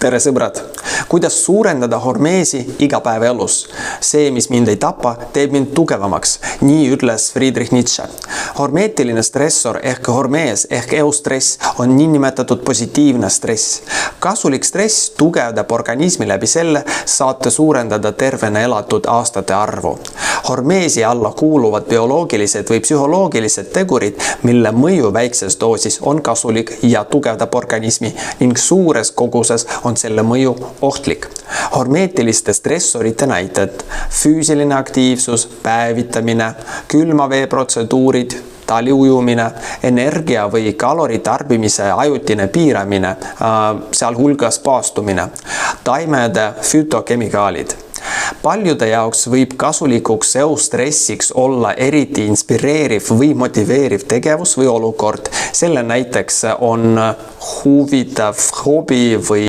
Tere sõbrad! Kuidas suurendada hormeesi igapäevaelus? See, mis mind ei tapa, teeb mind tugevamaks. Nii ütles Friedrich Nietzsche. Hormeetiline stressor ehk hormees ehk eustress on niinimetatud positiivne stress. Kasulik stress tugevdab organismi läbi selle, saate suurendada tervena elatud aastate arvu. Hormeesi alla kuuluvad bioloogilised või psühholoogilised tegurid, mille mõju väikses doosis on kasulik ja tugevdab organismi ning suures koguses on selle mõju ohtlik. Hormeetiliste stressorite näited: füüsiline aktiivsus, päevitamine, külmaveeprotseduurid, taliujumine, energia või kalori tarbimise ajutine piiramine, sealhulgas paastumine, taimede fütokemikaalid. Paljude jaoks võib kasulikuks eustressiks olla eriti inspireeriv või motiveeriv tegevus või olukord. Selle näiteks on huvitav hobi või